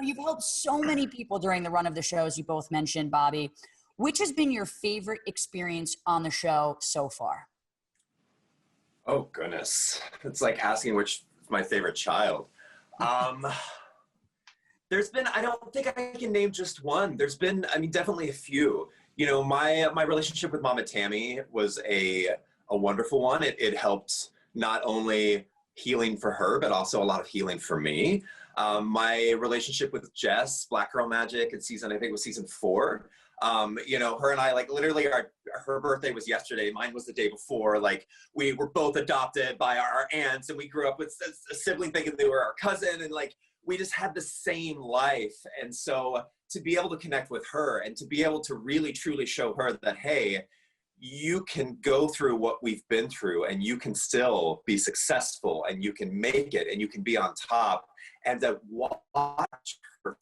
You've helped so many people during the run of the show, as you both mentioned, Bobby. Which has been your favorite experience on the show so far? Oh, goodness. It's like asking which is my favorite child. There's been, I don't think I can name just one. There's been, definitely a few. My relationship with Mama Tammy was a wonderful one. It helped not only healing for her, but also a lot of healing for me. My relationship with Jess, Black Girl Magic, I think it was season 4. Her and I, like, literally her birthday was yesterday. Mine was the day before. Like, we were both adopted by our aunts, and we grew up with a sibling thinking they were our cousin, and like, we just had the same life. And so to be able to connect with her and to be able to really truly show her that, hey, you can go through what we've been through and you can still be successful and you can make it and you can be on top, and to watch her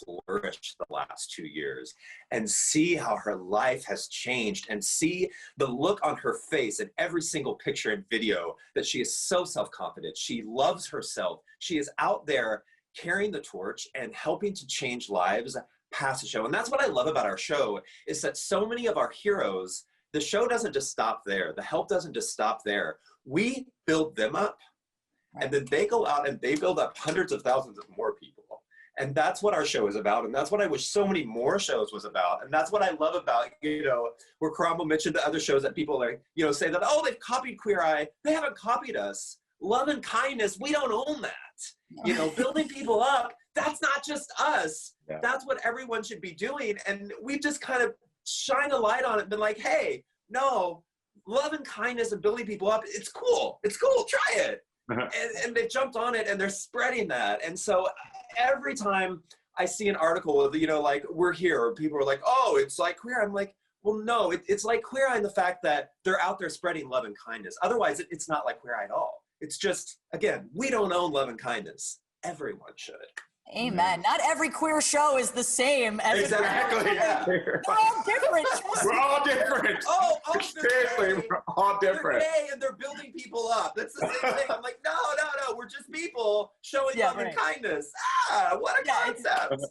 flourish the last 2 years and see how her life has changed and see the look on her face in every single picture and video that she is so self-confident. She loves herself. She is out there carrying the torch and helping to change lives past the show. And that's what I love about our show, is that so many of our heroes, the show doesn't just stop there. The help doesn't just stop there. We build them up, and then they go out and they build up hundreds of thousands of more people. And that's what our show is about. And that's what I wish so many more shows was about. And that's what I love about, where Karamo mentioned the other shows that people are, say that, oh, they've copied Queer Eye. They haven't copied us. Love and kindness, we don't own that. Building people up, that's not just us. Yeah. That's what everyone should be doing. And we've just kind of shined a light on it and been like, hey, no, love and kindness and building people up, it's cool. It's cool, try it. And they jumped on it and they're spreading that. And so every time I see an article of, like, we're here, or people are like, oh, it's like Queer Eye. I'm like, well, no, it's like Queer Eye in the fact that they're out there spreading love and kindness. Otherwise, it's not like Queer Eye at all. It's just, again, we don't own love and kindness. Everyone should. Amen. Not every queer show is the same as exactly. Yeah. We're all different. We're all different. Oh, seriously, we're all different. They're gay and they're building people up. That's the same thing. I'm like, no. We're just people showing love and kindness. What a concept.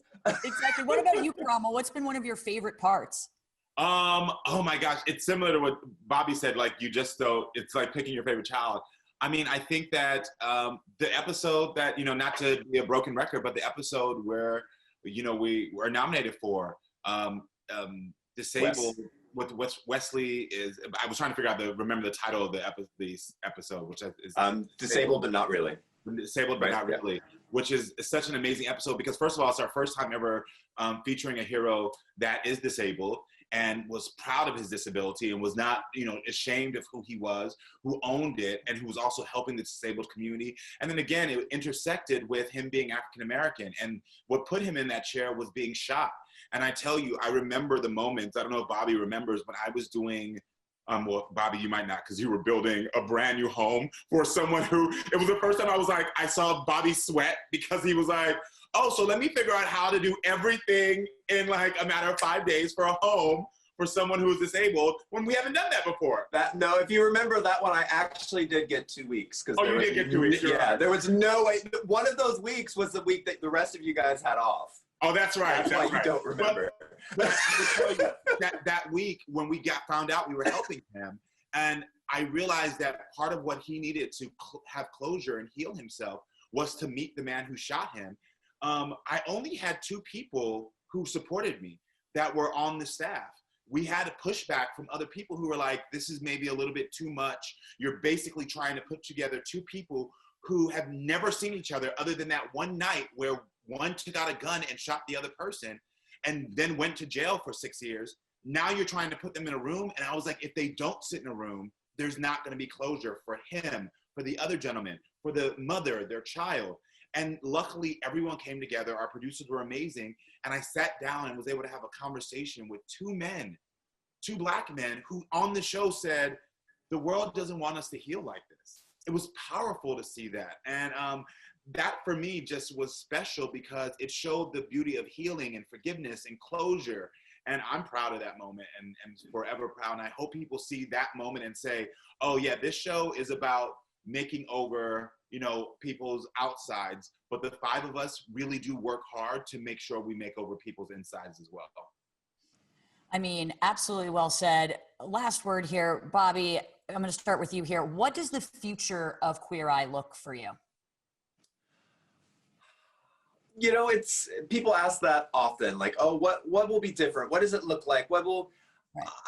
Exactly. What about you, Karamo? What's been one of your favorite parts? Oh my gosh, it's similar to what Bobby said. Like, it's like picking your favorite child. I think that the episode that, not to be a broken record, but the episode where, we were nominated for Disabled with Wesley is, I was trying to figure out remember the title of the episode, which is Disabled but Not Really. Disabled but Not Really, which is such an amazing episode because, first of all, it's our first time ever featuring a hero that is disabled and was proud of his disability and was not, ashamed of who he was, who owned it, and who was also helping the disabled community. And then again, it intersected with him being African-American. And what put him in that chair was being shot. And I tell you, I remember the moments, I don't know if Bobby remembers, when I was doing, well, Bobby, you might not, because you were building a brand new home for someone who, it was the first time I was like, I saw Bobby sweat because he was like, oh, so let me figure out how to do everything in like a matter of 5 days for a home for someone who is disabled when we haven't done that before. No, if you remember that one, I actually did get 2 weeks. Oh, you did get 2 weeks. Yeah, right. There was no way. One of those weeks was the week that the rest of you guys had off. Oh, that's right. That's why you don't remember. But I will tell you, that week when we found out we were helping him, and I realized that part of what he needed to have closure and heal himself was to meet the man who shot him. I only had 2 people who supported me that were on the staff. We had a pushback from other people who were like, this is maybe a little bit too much. You're basically trying to put together 2 people who have never seen each other other than that one night where one took out a gun and shot the other person and then went to jail for 6 years. Now you're trying to put them in a room. And I was like, if they don't sit in a room, there's not going to be closure for him, for the other gentleman, for the mother, their child. And luckily, everyone came together. Our producers were amazing. And I sat down and was able to have a conversation with 2 men, 2 Black men, who on the show said, the world doesn't want us to heal like this. It was powerful to see that. And that for me just was special because it showed the beauty of healing and forgiveness and closure. And I'm proud of that moment and forever proud. And I hope people see that moment and say, oh yeah, this show is about making over people's outsides, but the 5 of us really do work hard to make sure we make over people's insides as well. I mean, absolutely well said. Last word here, Bobby, I'm going to start with you here. What does the future of Queer Eye look for you? It's people ask that often, like, oh, what will be different? What does it look like? Right.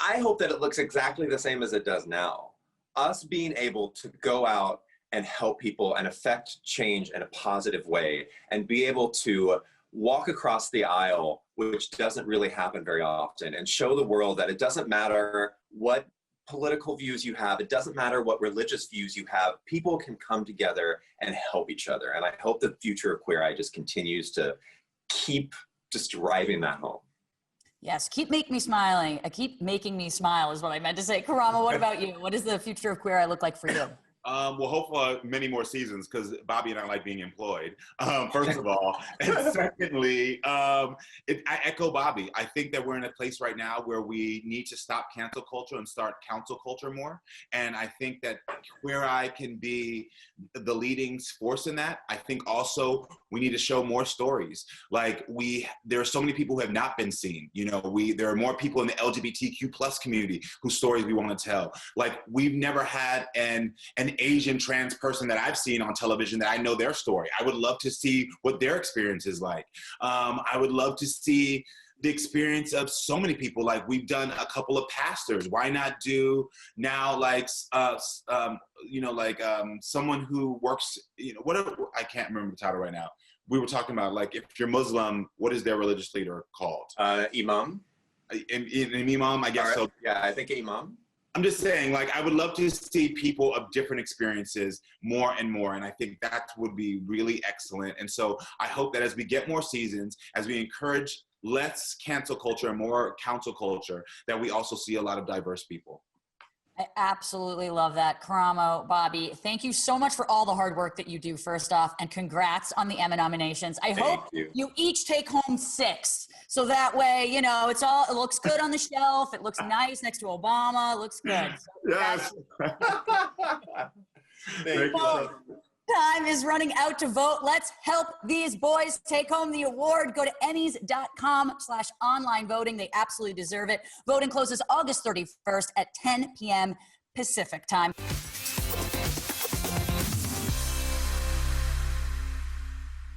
I hope that it looks exactly the same as it does now. Us being able to go out and help people and affect change in a positive way and be able to walk across the aisle, which doesn't really happen very often, and show the world that it doesn't matter what political views you have, it doesn't matter what religious views you have, people can come together and help each other. And I hope the future of Queer Eye just continues to keep just driving that home. Yes, keep making me smiling. Keep making me smile is what I meant to say. Karamo, what about you? What does the future of Queer Eye look like for you? Well, hopefully many more seasons, because Bobby and I like being employed, first of all. And secondly, I echo Bobby. I think that we're in a place right now where we need to stop cancel culture and start counsel culture more. And I think that Queer Eye can be the leading force in that. I think also we need to show more stories. Like there are so many people who have not been seen. There are more people in the LGBTQ plus community whose stories we want to tell. Like, we've never had an Asian trans person that I've seen on television that I know their story. I would love to see what their experience is like. I would love to see the experience of so many people. Like, we've done a couple of pastors. Why not do now someone who works, whatever, I can't remember the title right now. We were talking about, like, if you're Muslim, what is their religious leader called? Imam. An imam, I guess. Right. So. Yeah, I think imam. I'm just saying, like, I would love to see people of different experiences more and more. And I think that would be really excellent. And so I hope that as we get more seasons, as we encourage less cancel culture and more counsel culture, that we also see a lot of diverse people. I absolutely love that. Karamo, Bobby, thank you so much for all the hard work that you do, first off, and congrats on the Emma nominations. I hope you each take home 6. So that way, it looks good on the shelf. It looks nice next to Obama. It looks good. So yes. Thank you. Time is running out to vote. Let's help these boys take home the award. Go to ennys.com/online voting. They absolutely deserve it. Voting closes August 31st at 10 p.m. Pacific time.